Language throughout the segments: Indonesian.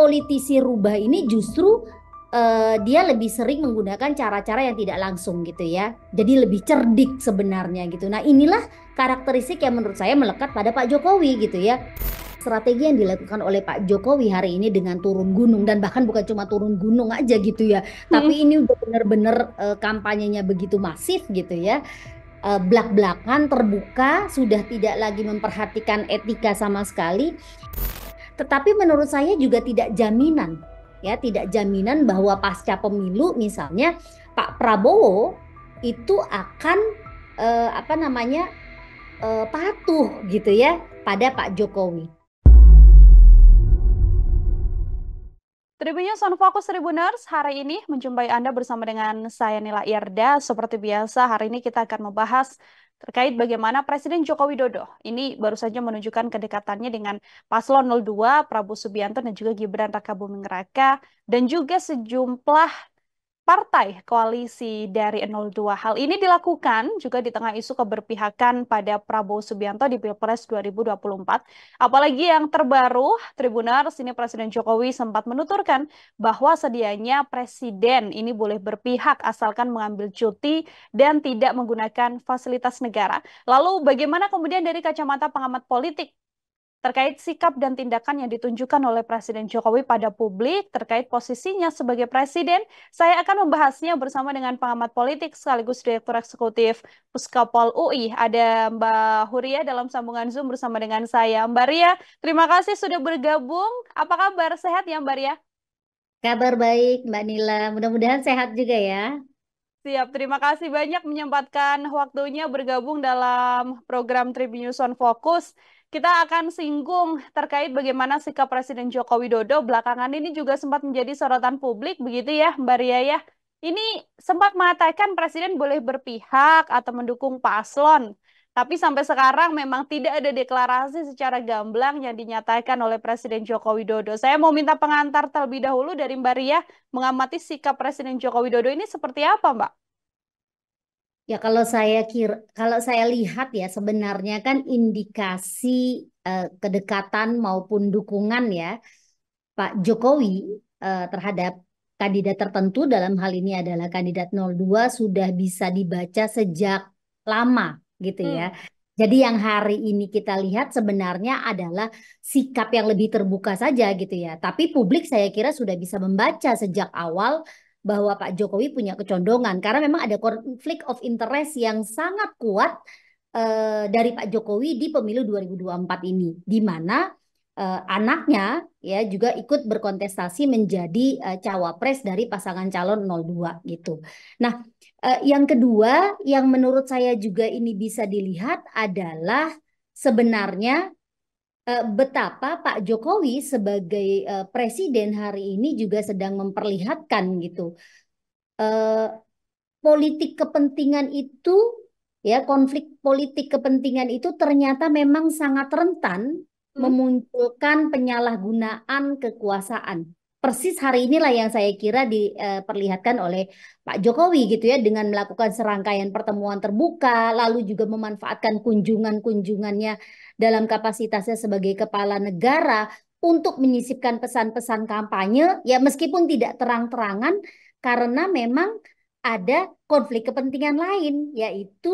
politisi rubah ini justru dia lebih sering menggunakan cara-cara yang tidak langsung gitu ya. Jadi lebih cerdik sebenarnya gitu. Nah, inilah karakteristik yang menurut saya melekat pada Pak Jokowi gitu ya. Strategi yang dilakukan oleh Pak Jokowi hari ini dengan turun gunung dan bahkan bukan cuma turun gunung aja gitu ya, Hmm. tapi ini udah bener-bener kampanyenya begitu masif gitu ya, blak-blakan terbuka, sudah tidak lagi memperhatikan etika sama sekali. Tetapi menurut saya juga tidak jaminan, ya, tidak jaminan bahwa pasca pemilu misalnya Pak Prabowo itu akan apa namanya patuh gitu ya pada Pak Jokowi. Tribunnews on Fokus Tribuners, hari ini menjumpai Anda bersama dengan saya Nila Irda. Seperti biasa, hari ini kita akan membahas terkait bagaimana Presiden Joko Widodo ini baru saja menunjukkan kedekatannya dengan Paslon 02, Prabowo Subianto dan juga Gibran Rakabuming Raka, dan juga sejumlah partai koalisi dari 02. Hal ini dilakukan juga di tengah isu keberpihakan pada Prabowo Subianto di Pilpres 2024. Apalagi yang terbaru, Tribuners, ini Presiden Jokowi sempat menuturkan bahwa sedianya Presiden ini boleh berpihak asalkan mengambil cuti dan tidak menggunakan fasilitas negara. Lalu bagaimana kemudian dari kacamata pengamat politik terkait sikap dan tindakan yang ditunjukkan oleh Presiden Jokowi pada publik terkait posisinya sebagai presiden? Saya akan membahasnya bersama dengan pengamat politik sekaligus Direktur Eksekutif Puskapol UI. Ada Mbak Huria dalam sambungan Zoom bersama dengan saya. Mbak Ria, terima kasih sudah bergabung. Apa kabar? Sehat ya Mbak Ria? Kabar baik, Mbak Nila. Mudah-mudahan sehat juga ya. Siap, terima kasih banyak menyempatkan waktunya bergabung dalam program Tribun on Focus. Kita akan singgung terkait bagaimana sikap Presiden Joko Widodo belakangan ini juga sempat menjadi sorotan publik, begitu ya Mbak Ria ya. Ini sempat mengatakan Presiden boleh berpihak atau mendukung paslon. Tapi sampai sekarang memang tidak ada deklarasi secara gamblang yang dinyatakan oleh Presiden Joko Widodo. Saya mau minta pengantar terlebih dahulu dari Mbak Ria mengamati sikap Presiden Joko Widodo ini seperti apa, Mbak? Ya kalau saya lihat ya sebenarnya kan indikasi kedekatan maupun dukungan ya Pak Jokowi terhadap kandidat tertentu dalam hal ini adalah kandidat 02 sudah bisa dibaca sejak lama gitu ya. Hmm. Jadi yang hari ini kita lihat sebenarnya adalah sikap yang lebih terbuka saja gitu ya. Tapi publik saya kira sudah bisa membaca sejak awal bahwa Pak Jokowi punya kecondongan karena memang ada konflik of interest yang sangat kuat dari Pak Jokowi di pemilu 2024 ini, di mana anaknya ya juga ikut berkontestasi menjadi cawapres dari pasangan calon 02 gitu. Nah, yang kedua yang menurut saya juga ini bisa dilihat adalah sebenarnya betapa Pak Jokowi sebagai presiden hari ini juga sedang memperlihatkan gitu. Eh, Politik kepentingan itu ya konflik politik kepentingan itu ternyata memang sangat rentan Hmm? memunculkan penyalahgunaan kekuasaan. Persis hari inilah yang saya kira diperlihatkan oleh Pak Jokowi gitu ya dengan melakukan serangkaian pertemuan terbuka lalu juga memanfaatkan kunjungan-kunjungannya dalam kapasitasnya sebagai kepala negara untuk menyisipkan pesan-pesan kampanye ya meskipun tidak terang-terangan karena memang ada konflik kepentingan lain, yaitu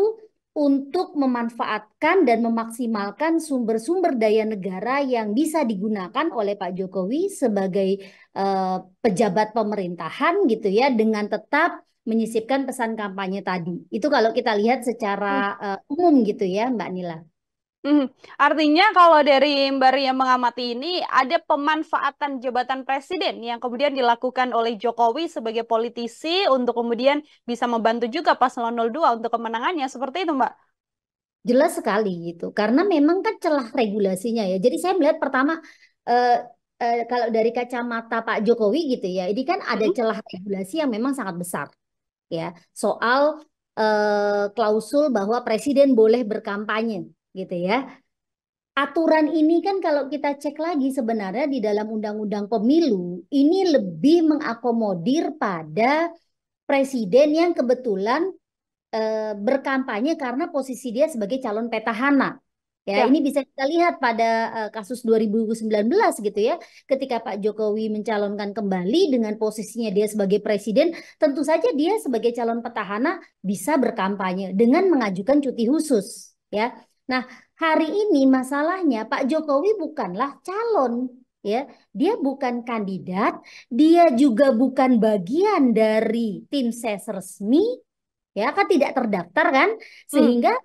untuk memanfaatkan dan memaksimalkan sumber-sumber daya negara yang bisa digunakan oleh Pak Jokowi sebagai pejabat pemerintahan gitu ya, dengan tetap menyisipkan pesan kampanye tadi. Itu kalau kita lihat secara umum gitu ya, Mbak Nila. Hmm. Artinya kalau dari Mbak Ria mengamati ini ada pemanfaatan jabatan presiden yang kemudian dilakukan oleh Jokowi sebagai politisi untuk kemudian bisa membantu juga paslon 02 untuk kemenangannya. Seperti itu, Mbak. Jelas sekali gitu, karena memang kan celah regulasinya ya. Jadi saya melihat pertama eh, kalau dari kacamata Pak Jokowi gitu ya, ini kan ada Hmm? celah regulasi yang memang sangat besar ya soal klausul bahwa presiden boleh berkampanye gitu ya. Aturan ini kan kalau kita cek lagi sebenarnya di dalam Undang-Undang Pemilu ini lebih mengakomodir pada presiden yang kebetulan berkampanye karena posisi dia sebagai calon petahana Ya, Ya. ini bisa kita lihat pada kasus 2019 gitu ya. Ketika Pak Jokowi mencalonkan kembali dengan posisinya dia sebagai presiden, tentu saja dia sebagai calon petahana bisa berkampanye dengan mengajukan cuti khusus, ya. Nah, hari ini masalahnya Pak Jokowi bukanlah calon, ya. Dia bukan kandidat, dia juga bukan bagian dari tim ses resmi, ya kan tidak terdaftar kan, Hmm. sehingga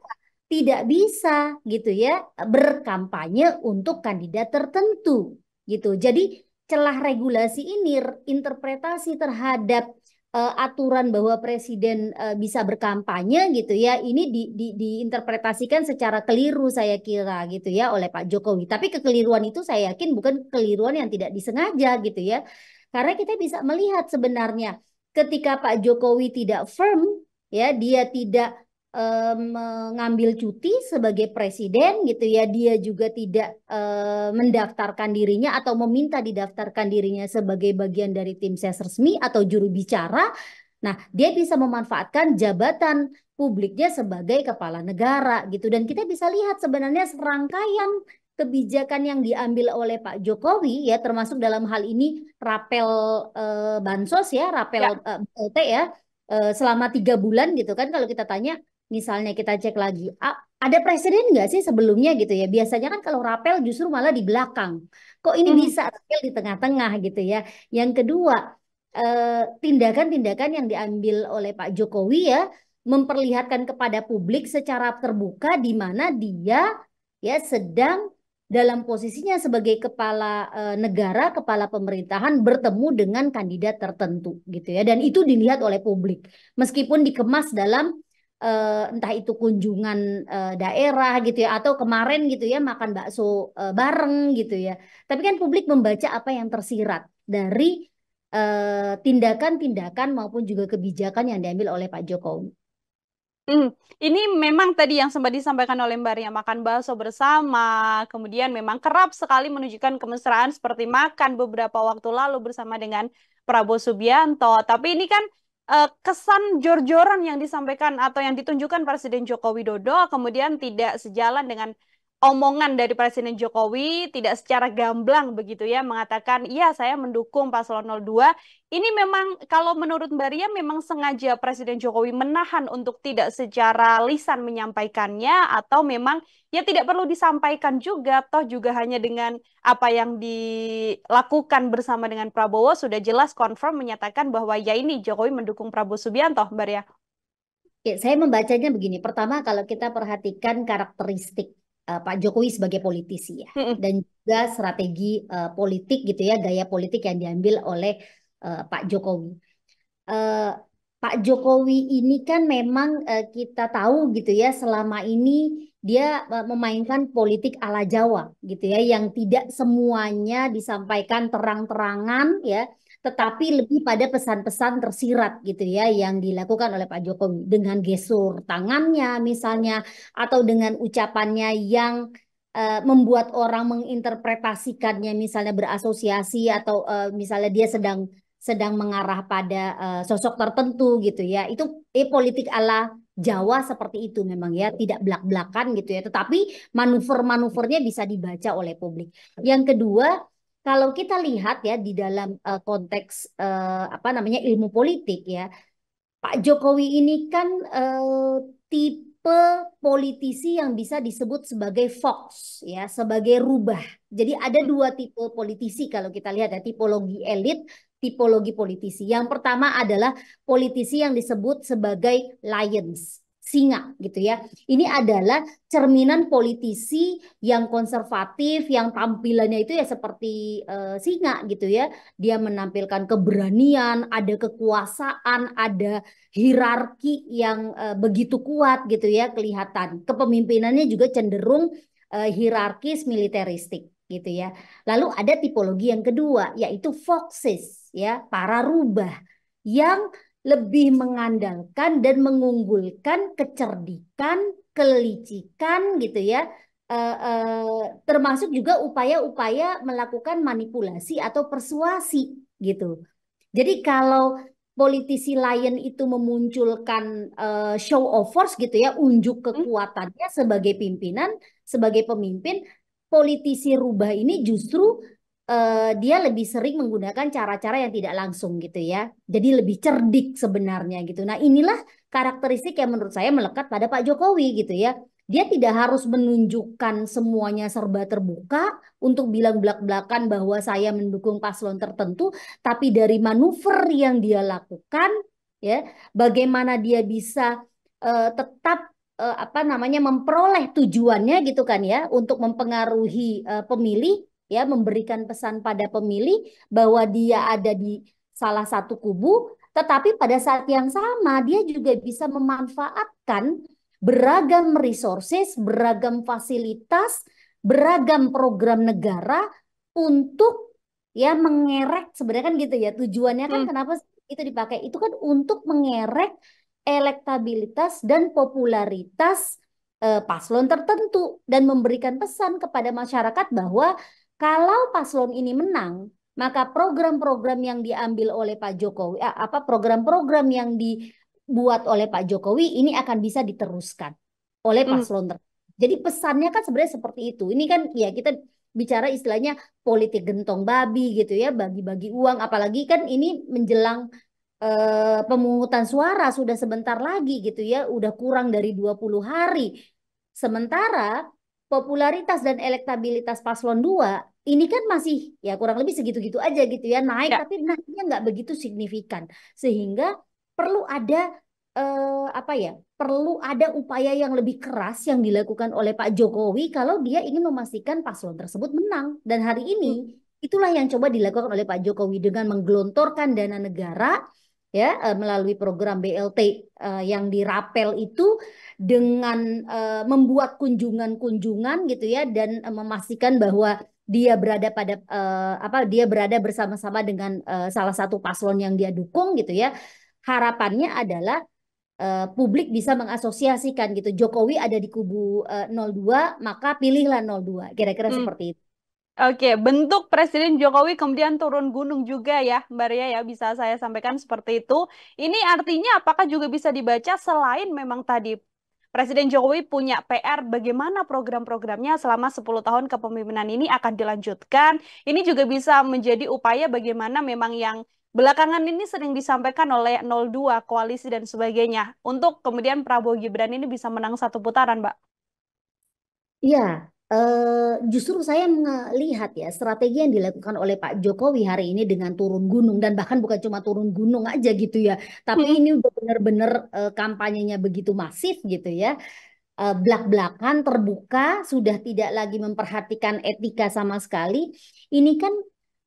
tidak bisa gitu ya berkampanye untuk kandidat tertentu gitu. Jadi celah regulasi ini interpretasi terhadap aturan bahwa presiden bisa berkampanye gitu ya ini diinterpretasikan secara keliru saya kira gitu ya oleh Pak Jokowi. Tapi kekeliruan itu saya yakin bukan kekeliruan yang tidak disengaja gitu ya. Karena kita bisa melihat sebenarnya ketika Pak Jokowi tidak firm ya dia tidak mengambil cuti sebagai presiden gitu ya dia juga tidak mendaftarkan dirinya atau meminta didaftarkan dirinya sebagai bagian dari tim ses resmi atau juru bicara. Nah, dia bisa memanfaatkan jabatan publiknya sebagai kepala negara gitu dan kita bisa lihat sebenarnya serangkaian kebijakan yang diambil oleh Pak Jokowi ya termasuk dalam hal ini rapel bansos ya rapel Ya. BLT ya selama 3 bulan gitu kan kalau kita tanya misalnya kita cek lagi, ada presiden nggak sih sebelumnya gitu ya? Biasanya kan kalau rapel justru malah di belakang. Kok ini Mhm. bisa rapel di tengah-tengah gitu ya? Yang kedua, tindakan-tindakan yang diambil oleh Pak Jokowi ya memperlihatkan kepada publik secara terbuka di mana dia ya sedang dalam posisinya sebagai kepala negara, kepala pemerintahan bertemu dengan kandidat tertentu gitu ya. Dan itu dilihat oleh publik. Meskipun dikemas dalam entah itu kunjungan daerah gitu ya atau kemarin gitu ya makan bakso bareng gitu ya. Tapi kan publik membaca apa yang tersirat dari tindakan-tindakan maupun juga kebijakan yang diambil oleh Pak Jokowi. Ini memang tadi yang sempat disampaikan oleh Mbak Ria, makan bakso bersama, kemudian memang kerap sekali menunjukkan kemesraan seperti makan beberapa waktu lalu bersama dengan Prabowo Subianto. Tapi ini kan kesan jor-joran yang disampaikan atau yang ditunjukkan Presiden Joko Widodo kemudian tidak sejalan dengan omongan dari Presiden Jokowi, tidak secara gamblang begitu ya, mengatakan, iya saya mendukung Paslon 02. Ini memang kalau menurut Mbak Ria memang sengaja Presiden Jokowi menahan untuk tidak secara lisan menyampaikannya atau memang ya tidak perlu disampaikan juga toh juga hanya dengan apa yang dilakukan bersama dengan Prabowo sudah jelas confirm menyatakan bahwa ya ini Jokowi mendukung Prabowo Subianto Mbak Ria. Ya, saya membacanya begini. Pertama, kalau kita perhatikan karakteristik Pak Jokowi sebagai politisi ya, Mm-mm. dan juga strategi politik gitu ya, gaya politik yang diambil oleh Pak Jokowi. eh, Pak Jokowi ini kan memang kita tahu gitu ya selama ini dia memainkan politik ala Jawa gitu ya yang tidak semuanya disampaikan terang-terangan ya tetapi lebih pada pesan-pesan tersirat gitu ya yang dilakukan oleh Pak Jokowi dengan gestur tangannya misalnya atau dengan ucapannya yang membuat orang menginterpretasikannya misalnya berasosiasi atau misalnya dia sedang mengarah pada sosok tertentu gitu ya. Itu politik ala Jawa seperti itu memang ya, tidak belak-belakan gitu ya. Tetapi manuver-manuvernya bisa dibaca oleh publik. Yang kedua, kalau kita lihat ya di dalam konteks apa namanya ilmu politik ya, Pak Jokowi ini kan tipe politisi yang bisa disebut sebagai fox ya, sebagai rubah. Jadi ada dua tipe politisi kalau kita lihat ya, tipologi elit, tipologi politisi. Yang pertama adalah politisi yang disebut sebagai lions, singa gitu ya. Ini adalah cerminan politisi yang konservatif, yang tampilannya itu ya seperti singa gitu ya. Dia menampilkan keberanian, ada kekuasaan, ada hierarki yang begitu kuat gitu ya kelihatan. Kepemimpinannya juga cenderung hierarkis militeristik gitu ya. Lalu ada tipologi yang kedua yaitu foxes ya, para rubah yang lebih mengandalkan dan mengunggulkan kecerdikan, kelicikan gitu ya. Termasuk juga upaya-upaya melakukan manipulasi atau persuasi gitu. Jadi kalau politisi lain itu memunculkan show of force gitu ya, unjuk Hmm? kekuatannya sebagai pimpinan, sebagai pemimpin, politisi rubah ini justru dia lebih sering menggunakan cara-cara yang tidak langsung gitu ya. Jadi lebih cerdik sebenarnya gitu. Nah, inilah karakteristik yang menurut saya melekat pada Pak Jokowi gitu ya. Dia tidak harus menunjukkan semuanya serba terbuka untuk bilang belak-belakan bahwa saya mendukung paslon tertentu, tapi dari manuver yang dia lakukan ya, bagaimana dia bisa tetap apa namanya memperoleh tujuannya gitu kan ya untuk mempengaruhi pemilih ya, memberikan pesan pada pemilih bahwa dia ada di salah satu kubu, tetapi pada saat yang sama dia juga bisa memanfaatkan beragam resources, beragam fasilitas, beragam program negara untuk ya mengerek sebenarnya kan gitu ya. Tujuannya kan Hmm. kenapa itu dipakai? Itu kan untuk mengerek elektabilitas dan popularitas paslon tertentu dan memberikan pesan kepada masyarakat bahwa kalau paslon ini menang, maka program-program yang diambil oleh Pak Jokowi, apa program-program yang dibuat oleh Pak Jokowi ini akan bisa diteruskan oleh Hmm. paslon tertentu. Jadi pesannya kan sebenarnya seperti itu. Ini kan ya kita bicara istilahnya politik gentong babi gitu ya, bagi-bagi uang. Apalagi kan ini menjelang pemungutan suara sudah sebentar lagi gitu ya, udah kurang dari 20 hari. Sementara popularitas dan elektabilitas paslon 2 ini kan masih ya kurang lebih segitu-gitu aja gitu ya, naik Ya. tapi naiknya nggak begitu signifikan. Sehingga perlu ada apa ya? Perlu ada upaya yang lebih keras yang dilakukan oleh Pak Jokowi kalau dia ingin memastikan paslon tersebut menang. Dan hari Hmm. ini itulah yang coba dilakukan oleh Pak Jokowi dengan menggelontorkan dana negara ya melalui program BLT yang dirapel itu dengan membuat kunjungan-kunjungan gitu ya dan memastikan bahwa dia berada pada apa dia berada bersama-sama dengan salah satu paslon yang dia dukung gitu ya. Harapannya adalah publik bisa mengasosiasikan gitu. Jokowi ada di kubu 02, maka pilihlah 02. Kira-kira Hmm. seperti itu. Oke, bentuk Presiden Jokowi kemudian turun gunung juga ya, Mbak Ria ya, bisa saya sampaikan seperti itu. Ini artinya apakah juga bisa dibaca selain memang tadi Presiden Jokowi punya PR bagaimana program-programnya selama 10 tahun kepemimpinan ini akan dilanjutkan. Ini juga bisa menjadi upaya bagaimana memang yang belakangan ini sering disampaikan oleh 02, koalisi dan sebagainya. Untuk kemudian Prabowo Gibran ini bisa menang satu putaran, Mbak. Iya, justru saya melihat ya strategi yang dilakukan oleh Pak Jokowi hari ini dengan turun gunung dan bahkan bukan cuma turun gunung aja gitu ya, tapi Hmm. ini udah benar-benar kampanyenya begitu masif gitu ya, belak-belakan terbuka, sudah tidak lagi memperhatikan etika sama sekali. Ini kan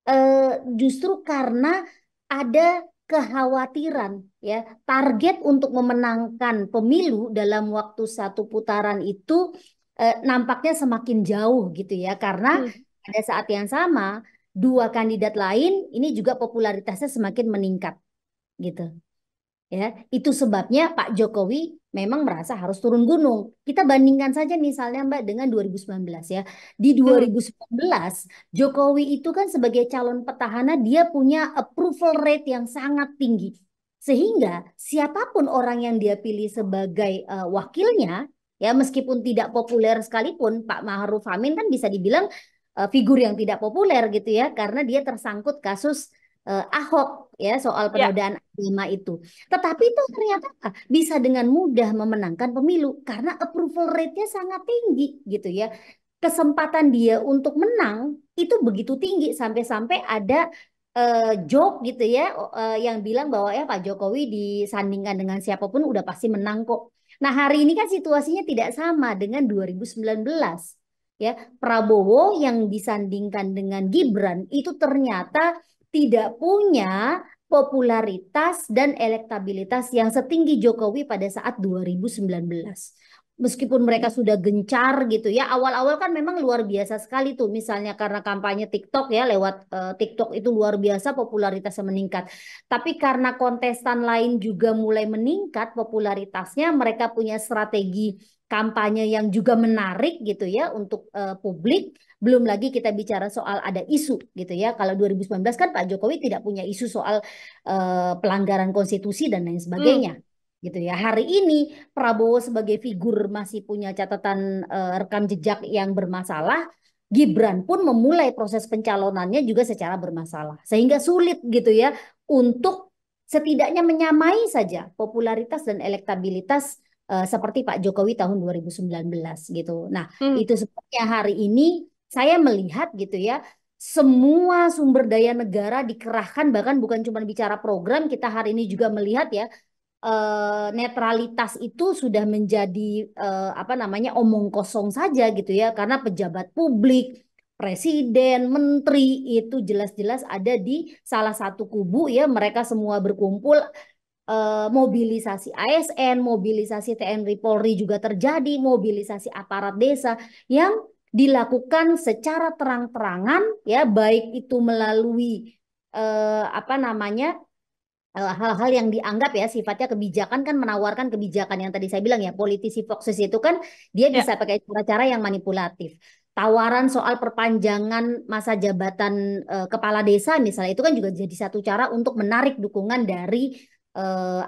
eh, justru karena ada kekhawatiran ya target untuk memenangkan pemilu dalam waktu satu putaran itu nampaknya semakin jauh gitu ya karena Hmm. pada saat yang sama dua kandidat lain ini juga popularitasnya semakin meningkat gitu ya. Itu sebabnya Pak Jokowi memang merasa harus turun gunung. Kita bandingkan saja misalnya Mbak dengan 2019 ya. Di Hmm. 2019 Jokowi itu kan sebagai calon petahana dia punya approval rate yang sangat tinggi. Sehingga siapapun orang yang dia pilih sebagai wakilnya ya meskipun tidak populer sekalipun Pak Ma'ruf Amin kan bisa dibilang figur yang tidak populer gitu ya karena dia tersangkut kasus Ahok ya soal Ya. penodaan agama itu. Tetapi itu ternyata bisa dengan mudah memenangkan pemilu karena approval rate-nya sangat tinggi gitu ya. Kesempatan dia untuk menang itu begitu tinggi sampai-sampai ada joke gitu ya yang bilang bahwa ya Pak Jokowi disandingkan dengan siapapun udah pasti menang kok. Nah, hari ini kan situasinya tidak sama dengan 2019. Ya, Prabowo yang disandingkan dengan Gibran itu ternyata tidak punya popularitas dan elektabilitas yang setinggi Jokowi pada saat 2019. Meskipun mereka sudah gencar gitu ya, awal-awal kan memang luar biasa sekali tuh. Misalnya karena kampanye TikTok ya, lewat TikTok itu luar biasa popularitasnya meningkat. Tapi karena kontestan lain juga mulai meningkat popularitasnya, mereka punya strategi kampanye yang juga menarik gitu ya untuk publik. Belum lagi kita bicara soal ada isu gitu ya. Kalau 2019 kan Pak Jokowi tidak punya isu soal pelanggaran konstitusi dan lain Hmm. sebagainya gitu ya. Hari ini Prabowo sebagai figur masih punya catatan rekam jejak yang bermasalah. Gibran pun memulai proses pencalonannya juga secara bermasalah. Sehingga sulit gitu ya untuk setidaknya menyamai saja popularitas dan elektabilitas seperti Pak Jokowi tahun 2019 gitu. Nah, Hmm. itu sebabnya hari ini saya melihat gitu ya, semua sumber daya negara dikerahkan, bahkan bukan cuma bicara program, kita hari ini juga melihat ya, netralitas itu sudah menjadi apa namanya omong kosong saja gitu ya, karena pejabat publik, presiden, menteri itu jelas-jelas ada di salah satu kubu ya, mereka semua berkumpul, mobilisasi ASN, mobilisasi TNI Polri juga terjadi, mobilisasi aparat desa yang dilakukan secara terang-terangan ya, baik itu melalui apa namanya hal-hal yang dianggap ya sifatnya kebijakan, kan menawarkan kebijakan yang tadi saya bilang ya, politisi Foxes itu kan dia Ya. bisa pakai cara-cara yang manipulatif. Tawaran soal perpanjangan masa jabatan kepala desa misalnya itu kan juga jadi satu cara untuk menarik dukungan dari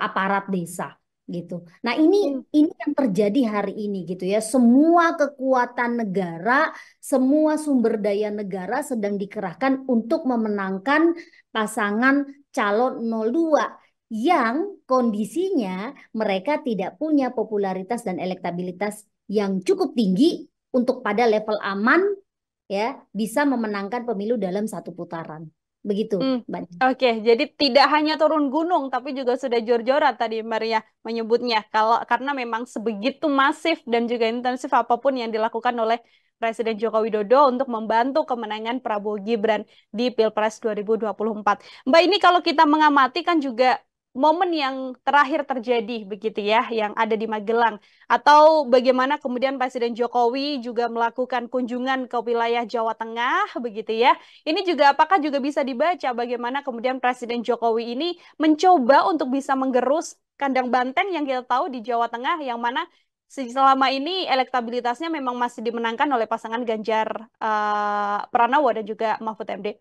aparat desa gitu. Nah, Hmm. ini yang terjadi hari ini gitu ya. Semua kekuatan negara, semua sumber daya negara sedang dikerahkan untuk memenangkan pasangan calon 02 yang kondisinya mereka tidak punya popularitas dan elektabilitas yang cukup tinggi untuk pada level aman ya bisa memenangkan pemilu dalam satu putaran. Begitu, Hmm. Mbak. Oke, jadi tidak hanya turun gunung, tapi juga sudah jor-joran tadi Maria menyebutnya. Kalau karena memang sebegitu masif dan juga intensif apapun yang dilakukan oleh Presiden Joko Widodo untuk membantu kemenangan Prabowo Gibran di Pilpres 2024. Mbak, ini kalau kita mengamati kan juga momen yang terakhir terjadi begitu ya, yang ada di Magelang. Atau bagaimana kemudian Presiden Jokowi juga melakukan kunjungan ke wilayah Jawa Tengah begitu ya. Ini juga apakah juga bisa dibaca bagaimana kemudian Presiden Jokowi ini mencoba untuk bisa menggerus kandang banteng yang kita tahu di Jawa Tengah yang mana selama ini elektabilitasnya memang masih dimenangkan oleh pasangan Ganjar Pranowo dan juga Mahfud MD.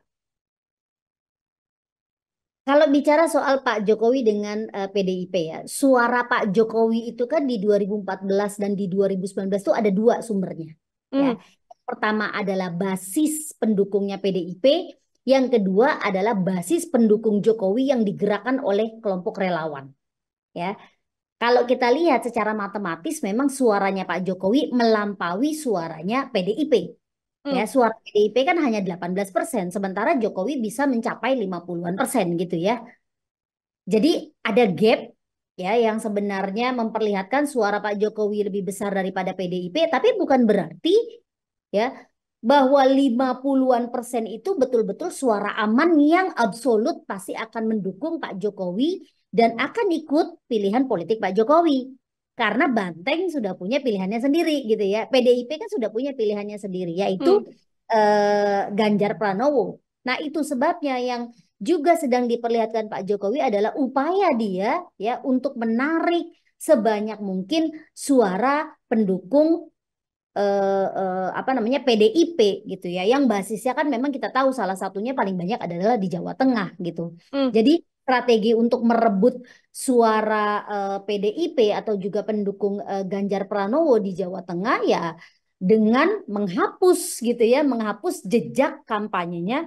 Kalau bicara soal Pak Jokowi dengan PDIP ya, suara Pak Jokowi itu kan di 2014 dan di 2019 itu ada dua sumbernya. Ya, Hmm. pertama adalah basis pendukungnya PDIP, yang kedua adalah basis pendukung Jokowi yang digerakkan oleh kelompok relawan. Ya, kalau kita lihat secara matematis, memang suaranya Pak Jokowi melampaui suaranya PDIP. Ya, Hmm. suara PDIP kan hanya 18%, sementara Jokowi bisa mencapai 50-an% gitu ya. Jadi ada gap ya yang sebenarnya memperlihatkan suara Pak Jokowi lebih besar daripada PDIP, tapi bukan berarti ya bahwa 50-an% itu betul-betul suara aman yang absolut pasti akan mendukung Pak Jokowi dan akan ikut pilihan politik Pak Jokowi. Karena Banteng sudah punya pilihannya sendiri gitu ya. PDIP kan sudah punya pilihannya sendiri yaitu Hmm. Ganjar Pranowo. Nah, itu sebabnya yang juga sedang diperlihatkan Pak Jokowi adalah upaya dia ya untuk menarik sebanyak mungkin suara pendukung apa namanya PDIP gitu ya, yang basisnya kan memang kita tahu salah satunya paling banyak adalah di Jawa Tengah gitu. Hmm. Jadi strategi untuk merebut suara PDIP atau juga pendukung Ganjar Pranowo di Jawa Tengah ya dengan menghapus gitu ya, menghapus jejak kampanyenya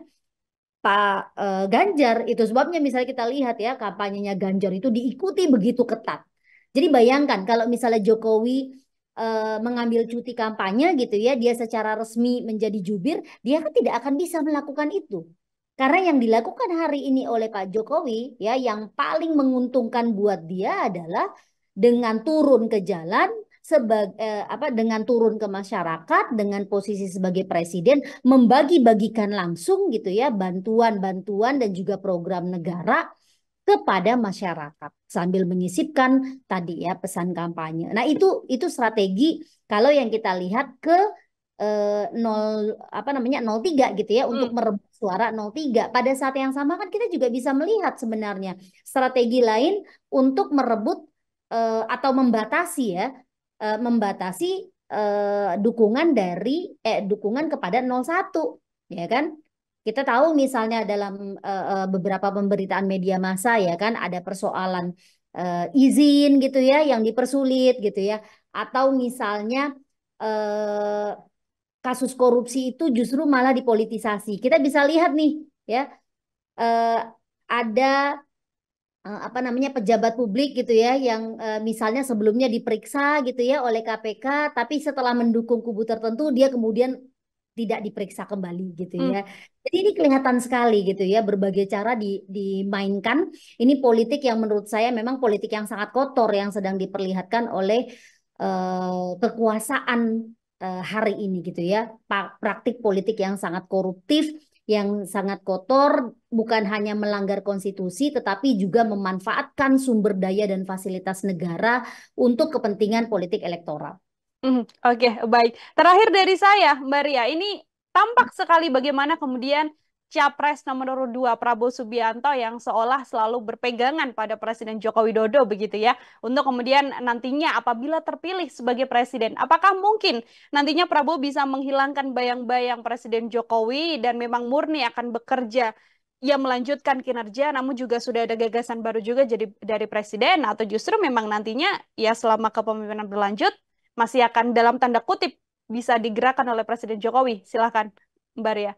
Pak Ganjar. Itu sebabnya misalnya kita lihat ya kampanyenya Ganjar itu diikuti begitu ketat. Jadi bayangkan kalau misalnya Jokowi mengambil cuti kampanye gitu ya, dia secara resmi menjadi jubir, dia kan tidak akan bisa melakukan itu. Karena yang dilakukan hari ini oleh Pak Jokowi ya yang paling menguntungkan buat dia adalah dengan turun ke jalan sebagai apa dengan turun ke masyarakat dengan posisi sebagai presiden membagi-bagikan langsung gitu ya bantuan-bantuan dan juga program negara kepada masyarakat sambil menyisipkan tadi ya pesan kampanye. Nah, itu strategi kalau yang kita lihat ke 0 apa namanya 03 gitu ya untuk Hmm. merebut suara 03. Pada saat yang sama kan kita juga bisa melihat sebenarnya strategi lain untuk merebut atau membatasi ya membatasi dukungan kepada 01, ya kan? Kita tahu misalnya dalam beberapa pemberitaan media massa ya kan ada persoalan izin gitu ya yang dipersulit gitu ya, atau misalnya eh, kasus korupsi itu justru malah dipolitisasi. Kita bisa lihat nih ya, eh, ada apa namanya pejabat publik gitu ya yang misalnya sebelumnya diperiksa gitu ya oleh KPK, tapi setelah mendukung kubu tertentu dia kemudian tidak diperiksa kembali gitu Hmm. ya. Jadi ini kelihatan sekali gitu ya, berbagai cara dimainkan. Ini politik yang menurut saya memang politik yang sangat kotor yang sedang diperlihatkan oleh kekuasaan hari ini gitu ya. Praktik politik yang sangat koruptif, yang sangat kotor, bukan hanya melanggar konstitusi, tetapi juga memanfaatkan sumber daya dan fasilitas negara untuk kepentingan politik elektoral. Oke, baik. Terakhir dari saya, Mbak Ria, ini tampak sekali bagaimana kemudian Capres nomor urut 2 Prabowo Subianto yang seolah selalu berpegangan pada Presiden Joko Widodo begitu ya, untuk kemudian nantinya apabila terpilih sebagai presiden, apakah mungkin nantinya Prabowo bisa menghilangkan bayang-bayang Presiden Jokowi dan memang murni akan bekerja ya melanjutkan kinerja, namun juga sudah ada gagasan baru juga jadi dari presiden, atau justru memang nantinya ya selama kepemimpinan berlanjut masih akan dalam tanda kutip bisa digerakkan oleh Presiden Jokowi. Silahkan, Mbak Ria.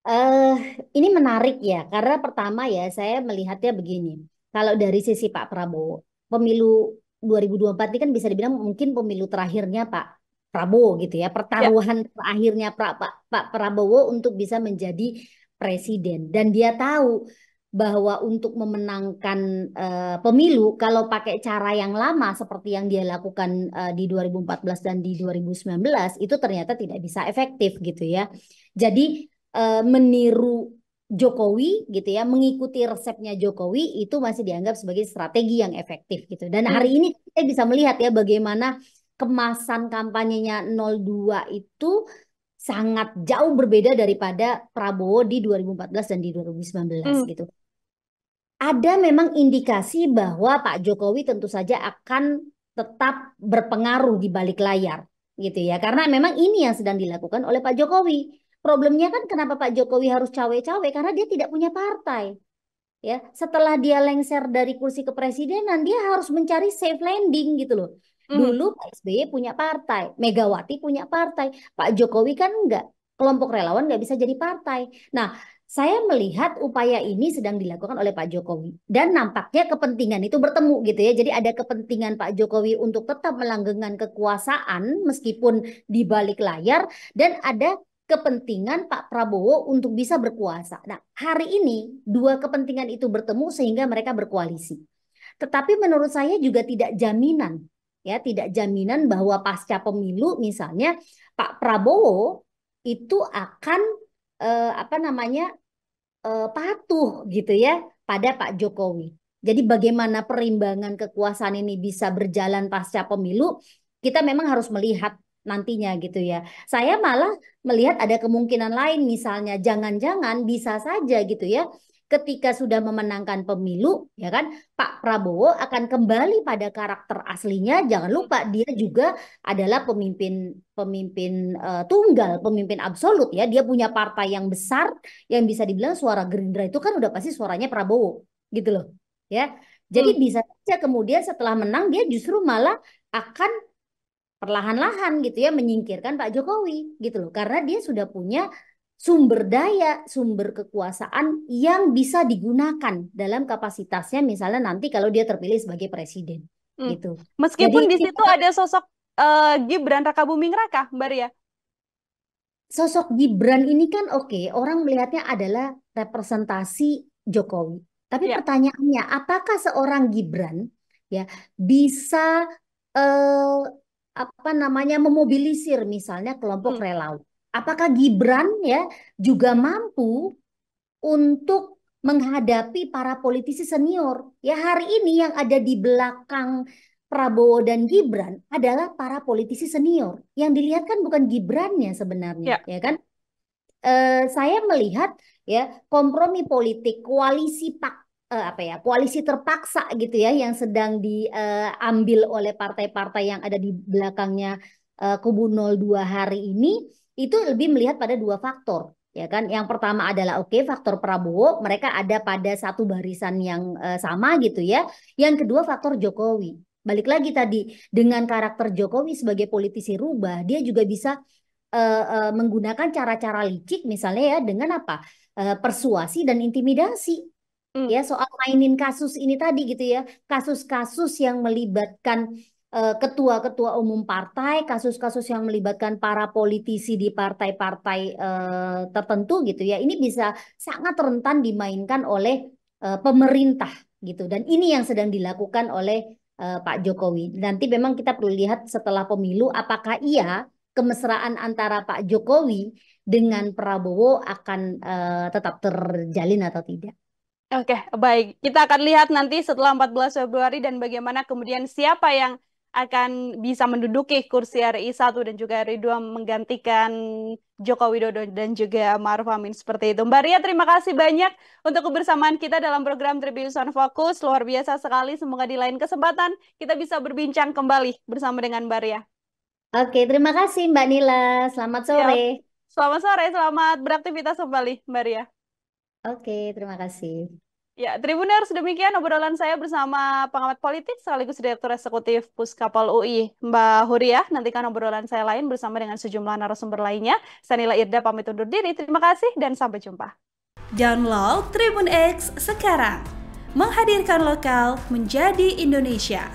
Eh, ini menarik ya, karena pertama ya saya melihatnya begini. Kalau dari sisi Pak Prabowo, pemilu 2024 ini kan bisa dibilang mungkin pemilu terakhirnya Pak Prabowo gitu ya, Ya. pertaruhan terakhirnya Pak Prabowo untuk bisa menjadi presiden. Dan dia tahu bahwa untuk memenangkan pemilu, kalau pakai cara yang lama seperti yang dia lakukan di 2014 dan di 2019, itu ternyata tidak bisa efektif gitu ya. Jadi meniru Jokowi gitu ya, mengikuti resepnya Jokowi itu masih dianggap sebagai strategi yang efektif gitu. Dan Hmm. hari ini kita bisa melihat ya bagaimana kemasan kampanyenya 02 itu sangat jauh berbeda daripada Prabowo di 2014 dan di 2019 Hmm. gitu. Ada memang indikasi bahwa Pak Jokowi tentu saja akan tetap berpengaruh di balik layar gitu ya. Karena memang ini yang sedang dilakukan oleh Pak Jokowi. Problemnya kan kenapa Pak Jokowi harus cawe-cawe karena dia tidak punya partai. Ya, setelah dia lengser dari kursi kepresidenan, dia harus mencari safe landing gitu loh. Hmm. Dulu Pak SBY punya partai, Megawati punya partai, Pak Jokowi kan enggak. Kelompok relawan nggak bisa jadi partai. Nah, saya melihat upaya ini sedang dilakukan oleh Pak Jokowi dan nampaknya kepentingan itu bertemu gitu ya. Jadi ada kepentingan Pak Jokowi untuk tetap melanggengkan kekuasaan meskipun di balik layar, dan ada kepentingan Pak Prabowo untuk bisa berkuasa. Nah, hari ini dua kepentingan itu bertemu sehingga mereka berkoalisi. Tetapi menurut saya juga tidak jaminan, ya, tidak jaminan bahwa pasca pemilu misalnya Pak Prabowo itu akan apa namanya patuh gitu ya pada Pak Jokowi. Jadi bagaimana perimbangan kekuasaan ini bisa berjalan pasca pemilu, kita memang harus melihat nantinya gitu ya. Saya malah melihat ada kemungkinan lain, misalnya jangan-jangan bisa saja gitu ya, ketika sudah memenangkan pemilu, ya kan, Pak Prabowo akan kembali pada karakter aslinya. Jangan lupa dia juga adalah pemimpin pemimpin tunggal, pemimpin absolut ya. Dia punya partai yang besar yang bisa dibilang suara Gerindra itu kan udah pasti suaranya Prabowo gitu loh ya. Jadi Hmm. bisa saja kemudian setelah menang dia justru malah akan perlahan-lahan gitu ya menyingkirkan Pak Jokowi gitu loh, karena dia sudah punya sumber daya, sumber kekuasaan yang bisa digunakan dalam kapasitasnya misalnya nanti kalau dia terpilih sebagai presiden Hmm. gitu. Jadi Meskipun di situ ada sosok Gibran Rakabuming Raka, Mbak Ria. sosok Gibran ini kan oke, orang melihatnya adalah representasi Jokowi. Tapi Ya. pertanyaannya, apakah seorang Gibran ya bisa eh, apa namanya memobilisir misalnya kelompok Hmm. relawan? Apakah Gibran ya juga mampu untuk menghadapi para politisi senior? Ya hari ini yang ada di belakang Prabowo dan Gibran adalah para politisi senior. Yang dilihat kan bukan Gibrannya sebenarnya, Ya. ya kan? Saya melihat ya kompromi politik koalisi apa ya, koalisi terpaksa gitu ya yang sedang diambil oleh partai-partai yang ada di belakangnya kubu 02 hari ini, itu lebih melihat pada dua faktor. Ya kan, yang pertama adalah oke, faktor Prabowo, mereka ada pada satu barisan yang sama gitu ya. Yang kedua faktor Jokowi. Balik lagi tadi, dengan karakter Jokowi sebagai politisi rubah, dia juga bisa menggunakan cara-cara licik misalnya ya dengan apa? Persuasi dan intimidasi. Hmm. Ya, soal mainin kasus ini tadi gitu ya. Kasus-kasus yang melibatkan ketua-ketua umum partai, kasus-kasus yang melibatkan para politisi di partai-partai tertentu gitu ya. Ini bisa sangat rentan dimainkan oleh pemerintah gitu. Dan ini yang sedang dilakukan oleh Pak Jokowi. Nanti memang kita perlu lihat setelah pemilu apakah iya kemesraan antara Pak Jokowi dengan Prabowo akan tetap terjalin atau tidak. Oke, baik. Kita akan lihat nanti setelah 14 Februari dan bagaimana kemudian siapa yang akan bisa menduduki kursi RI 1 dan juga RI 2 menggantikan Joko Widodo dan juga Ma'ruf Amin seperti itu. Mbak Ria, terima kasih banyak untuk kebersamaan kita dalam program Tribun Fokus. Luar biasa sekali. Semoga di lain kesempatan kita bisa berbincang kembali bersama dengan Mbak Ria. Oke, terima kasih Mbak Nila. Selamat sore. Siap. Selamat sore, selamat beraktivitas kembali, Mbak Ria. Oke, terima kasih. Ya, Tribuners, demikian obrolan saya bersama pengamat politik sekaligus Direktur Eksekutif Puskapol UI, Mbak Huria. Nantikan obrolan saya lain bersama dengan sejumlah narasumber lainnya. Saya Nila Irda pamit undur diri. Terima kasih dan sampai jumpa. Download Tribun X sekarang. Menghadirkan lokal menjadi Indonesia.